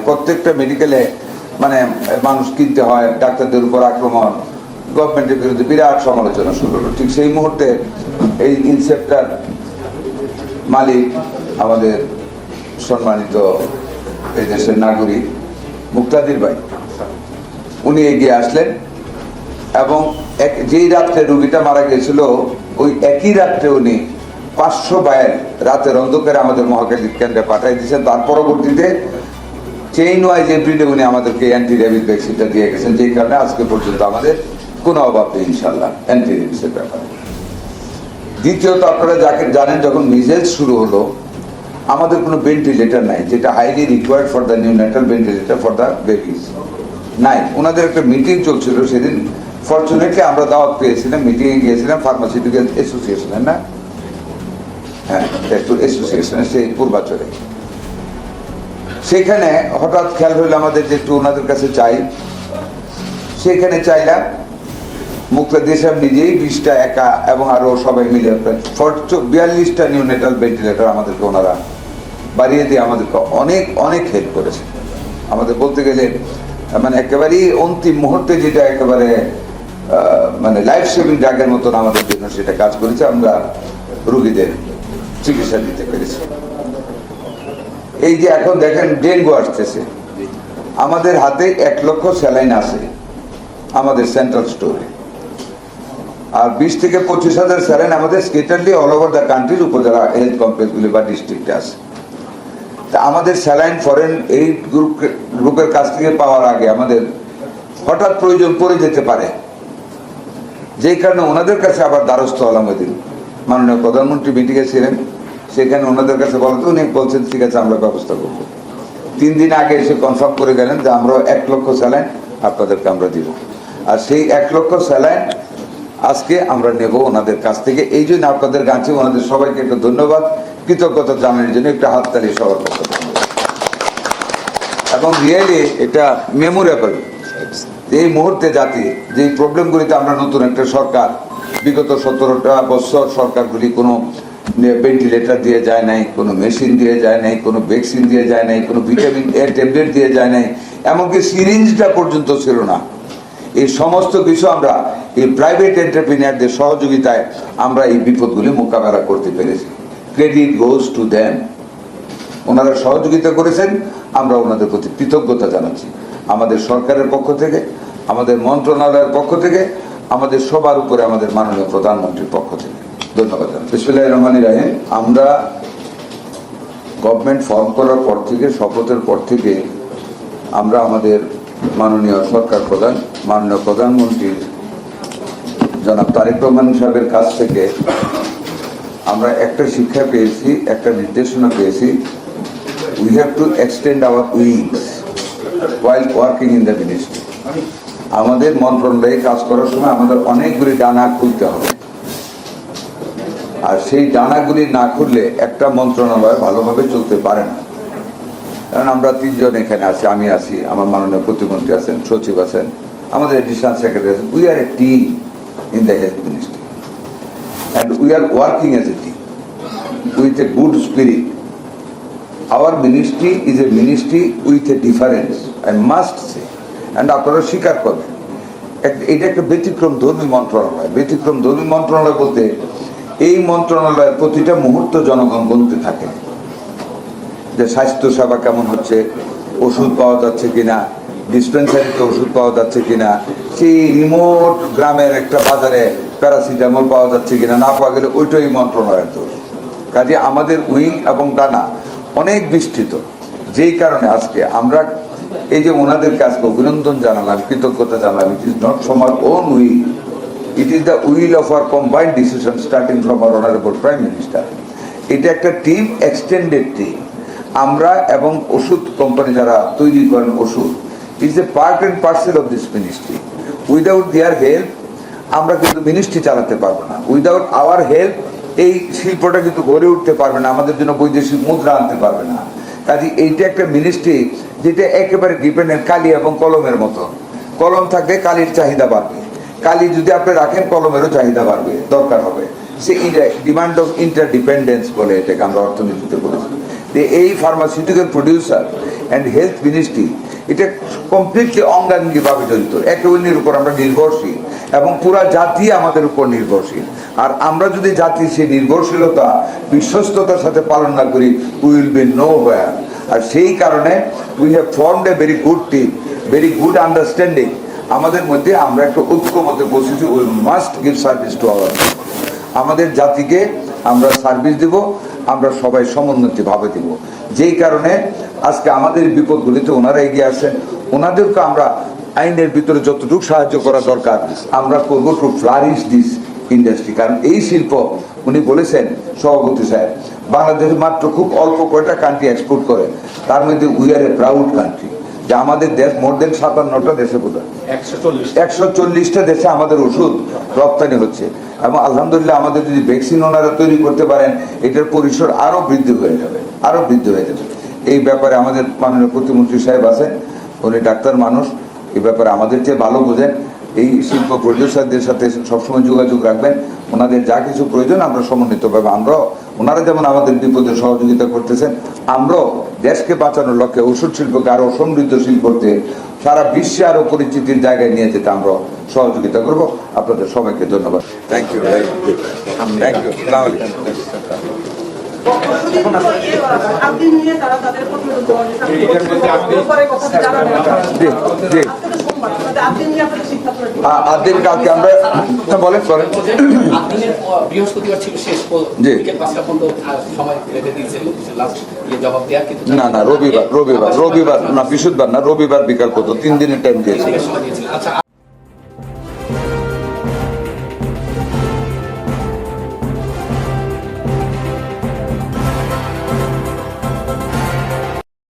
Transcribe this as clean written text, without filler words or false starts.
প্রত্যেকটা মেডিকেলে মানে মানুষ কিনতে হয়, ডাক্তারদের উপর আক্রমণ, গভর্নমেন্টের বিরুদ্ধে বিরাট সমালোচনা শুরু হলো। ঠিক সেই মুহূর্তে এই ইনসেপ্টার মালিক আমাদের সম্মানিত এই দেশের নাগরিক মুক্তাদির ভাই, উনি এগিয়ে আসলেন এবং যেই রাত্রে রুগীটা মারা গেছিল ওই একই রাত্রে উনি 500 ভাইয়ের রাতের অন্ধকারে আমাদের মহাকালী কেন্দ্রে পাঠিয়ে দিয়েছেন। তার পরবর্তীতে চেইন ওয়াইজ এভরিডে উনি আমাদেরকে অ্যান্টি রেবিস ভ্যাকসিনটা দিয়ে গেছেন, যেই কারণে আজকে পর্যন্ত আমাদের কোনো অভাব নেই ইনশাল্লাহ অ্যান্টি রেবিসের ব্যাপারে। দ্বিতীয়ত, আপনারা যাকে জানেন, যখন মিজেলস শুরু হলো আমাদের কোনো ভেন্টিলেটর নাই, যেটা highly required for the neonatal ventilator for the babies নাই। ওনাদের একটা মিটিং চলছিল সেদিন, ফরচুনেটলি আমরা দাওয়াত পেয়েছিলাম, মিটিংয়ে গিয়েছিলাম ফার্মাসিউটিক্যাল অ্যাসোসিয়েশনের, না হ্যাঁ অ্যাসোসিয়েশনের সেই পূর্বাচলে। সেখানে হঠাৎ খেয়াল হইলো আমাদের যে একটু ওনাদের কাছে চাই, সেখানে চাইলাম মুক্তাদির সাহেব নিজেই 20টা একা এবং আরো সবাই মিলে 42টা নিউনেটাল ভেন্টিলেটর আমাদেরকে ওনারা বাড়িয়ে দিয়ে আমাদেরকে অনেক অনেক হেল্প করেছে। আমাদের বলতে গেলে মানে একেবারেই অন্তিম মুহূর্তে যেটা একেবারে মানে লাইফ সেভিং ড্রাগের মতন আমাদের জন্য সেটা কাজ করেছে, আমরা রোগীদের চিকিৎসা দিতে পেরেছি। এই যে এখন দেখেন ডেঙ্গু আসতেছে, আমাদের হাতে 1 লক্ষ স্যালাইন আছে আমাদের সেন্ট্রাল স্টোরে, আর 20 থেকে 25 হাজার স্যালাইন আমাদের স্কেটারলি অল ওভার দ্য কান্ট্রির উপজেলা হেলথ কমপ্লেক্সগুলি বা ডিস্ট্রিক্টে আছে। তা আমাদের স্যালাইন ফরেন এই গ্রুপের কাছ থেকে পাওয়ার আগে আমাদের হঠাৎ প্রয়োজন পড়ে যেতে পারে, যেই কারণে ওনাদের কাছে আবার দ্বারস্থ হলাম। ওই দিন মাননীয় প্রধানমন্ত্রী মিটিংয়ে ছিলেন, সেখানে ওনাদের কাছে বলতে উনি বলছেন ঠিক আছে আমরা ব্যবস্থা করব। 3 দিন আগে এসে কনফার্ম করে গেলেন যে আমরা 1 লক্ষ স্যালাইন আপনাদেরকে আমরা দিব, আর সেই 1 লক্ষ স্যালাইন আজকে আমরা নেব ওনাদের কাছ থেকে। এই জন্য আপনাদের কাছে ওনাদের সবাইকে একটা ধন্যবাদ, কৃতজ্ঞতা জানানোর জন্য একটা হাততালি সবার পক্ষ থেকে। এবং রিয়েলি এটা মেমোরেবল, এই মুহূর্তে জাতি যে প্রবলেমগুলিতে আমরা নতুন একটা সরকার, বিগত 17টা বছর সরকারগুলি কোনো ভেন্টিলেটর দিয়ে যায় নাই, কোনো মেশিন দিয়ে যায় নাই, কোনো ভ্যাকসিন দিয়ে যায় নাই, কোনো ভিটামিন এ ট্যাবলেট দিয়ে যায় নাই, এমনকি সিরিঞ্জটা পর্যন্ত ছিল না। এই সমস্ত কিছু আমরা এই প্রাইভেট এন্টারপ্রিনিয়ারদের সহযোগিতায় আমরা এই বিপদগুলি মোকাবেলা করতে পেরেছি। ক্রেডিট গোজ টু দেম, ওনারা সহযোগিতা করেছেন, আমরা ওনাদের প্রতি কৃতজ্ঞতা জানাচ্ছি। আমাদের সরকারের পক্ষ থেকে, আমাদের মন্ত্রণালয়ের পক্ষ থেকে, আমাদের সবার উপরে আমাদের মাননীয় প্রধানমন্ত্রীর পক্ষ থেকে ধন্যবাদ জানাচ্ছি। বিসমিল্লাহির রহমানির রহিম। আমরা গভর্নমেন্ট ফর্ম করার পর থেকে, শপথের পর থেকে আমরা আমাদের মাননীয় সরকার প্রধান, মাননীয় প্রধানমন্ত্রীর জনাব তারেক রহমান সাহেবের কাছ থেকে আমরা একটা শিক্ষা পেয়েছি, একটা নির্দেশনা পেয়েছি, we have to extend our wings while working in the ministry. আমাদের মন্ত্রণালয়ে কাজ করার সময় আমাদের অনেকগুলি ডানা খুলতে হবে, আর সেই ডানাগুলি না খুললে একটা মন্ত্রণালয় ভালোভাবে চলতে পারে না। কারণ আমরা 3 জন এখানে আছি, আমি আছি, আমার মাননীয় প্রতিমন্ত্রী আছেন, সচিব আছেন, আমাদের এডিশনাল সেক্রেটারি আছেন। We are A team in the health ministry and we are working as a team with a good spirit. Our ministry is a ministry with a difference, I must say, and আপনারা স্বীকার করবেন এটা একটা ব্যতিক্রম ধর্মী মন্ত্রণালয়। ব্যতিক্রম ধর্মী মন্ত্রণালয় বলতে এই মন্ত্রণালয়ের প্রতিটা মুহূর্ত জনগণ গুনতে থাকে, যে স্বাস্থ্য সেবা কেমন হচ্ছে, ওষুধ পাওয়া যাচ্ছে কিনা, ডিসপেন্সারিতে ওষুধ পাওয়া যাচ্ছে কিনা, সেই রিমোট গ্রামের একটা বাজারে প্যারাসিটামল পাওয়া যাচ্ছে কিনা, না পাওয়া গেলে ওইটাই মন্ত্রণালয়ের দোষ। কাজে আমাদের উইং এবং ডানা অনেক বিস্তৃত, যেই কারণে আজকে আমরা এই যে ওনাদের কাজকে অভিনন্দন জানালাম, কৃতজ্ঞতা জানালাম। It is not from our own will, it is the will of our combined decision starting from our honourable prime minister. এটা একটা টিম, এক্সটেন্ডেড টিম। আমরা এবং ওষুধ কোম্পানি যারা তৈরি করেন ওষুধ, is a part and parcel of this ministry. Without their help আমরা কিন্তু মিনিস্ট্রি চালাতে পারবো না। উইদাউট আওয়ার হেল্প এই শিল্পটা কিন্তু গড়ে উঠতে পারবে না, আমাদের জন্য বৈদেশিক মুদ্রা আনতে পারবে না। কাজে এইটা একটা মিনিস্ট্রি যেটা একেবারে ডিপেন্ডেন্ট কালি এবং কলমের মতো। কলম থাকলে কালির চাহিদা বাড়বে, কালি যদি আপনি রাখেন কলমেরও চাহিদা বাড়বে, দরকার হবে। সে ডিমান্ড অফ ইন্টারডিপেন্ডেন্স বলে এটাকে আমরা অর্থনীতিতে বলেছি। এই pharmaceutical producer and health ministry, এটা কমপ্লিটলি অঙ্গাঙ্গিভাবে জড়িত, একে অন্যের উপর আমরা নির্ভরশীল এবং পুরা জাতি আমাদের উপর নির্ভরশীল। আর আমরা যদি জাতির সেই নির্ভরশীলতা বিশ্বস্ততার সাথে পালন না করি, we will be nowhere. আর সেই কারণে we have formed a very good team, very good understanding. আমাদের মধ্যে আমরা একটা ঐক্যমতে বসেছি, we must give service to our. আমাদের জাতিকে আমরা সার্ভিস দেব, আমরা সবাই সমুন্নতি ভাবে দেব। যেই কারণে আজকে আমাদের বিপদগুলিতে ওনারা এগিয়ে আসেন, ওনাদেরকে আমরা আইনের ভিতরে যতটুকু সাহায্য করা দরকার আমরা করবো টু ফ্লারিশ দিস ইন্ডাস্ট্রি। কারণ এই শিল্প, উনি বলেছেন সভাপতি সাহেব, বাংলাদেশ মাত্র খুব অল্প কয়টা কান্ট্রি এক্সপোর্ট করে, তার মধ্যে we are a proud country. যে আমাদের দেশ মোর দেন 57টা দেশে বোধহয় 140টা দেশে আমাদের ওষুধ রপ্তানি হচ্ছে। এবং আলহামদুলিল্লাহ আমাদের যদি ভ্যাকসিন ওনারা তৈরি করতে পারেন, এটার পরিসর আরো বৃদ্ধি হয়ে যাবে, আরো বৃদ্ধি হয়ে যাবে। এই ব্যাপারে আমাদের মাননীয় প্রতিমন্ত্রী সাহেব আছেন, উনি ডাক্তার মানুষ, এই ব্যাপারে আমাদের চেয়ে ভালো বোঝেন। এই শিল্প প্রডিউসারদের সাথে সবসময় যোগাযোগ রাখবেন, ওনাদের যা কিছু প্রয়োজন আমরা সমন্বিতভাবে, আমরাও ওনারা যেমন আমাদের বিপদে সহযোগিতা করতেছেন, আমরাও দেশকে বাঁচানোর লক্ষ্যে ওষুধ শিল্পকে আরো সমৃদ্ধশীল করতে, সারা বিশ্বে আরো পরিচিতির জায়গায় নিয়ে যেতে আমরা সহযোগিতা করব। আপনাদের সবাইকে ধন্যবাদ। Thank you, thank you. আদিন কালকে আমরা বলেন করেন বৃহস্পতিবার ছিল শেষ, বিকেল 5টা পর্যন্ত সময় রেখে দিয়েছিল লাস্ট জবাব দেওয়ার, কিন্তু না না রবিবার না, বৃহস্পতিবার না, রবিবার বিকাল পর্যন্ত 3 দিনের টাইম দিয়েছে। আচ্ছা,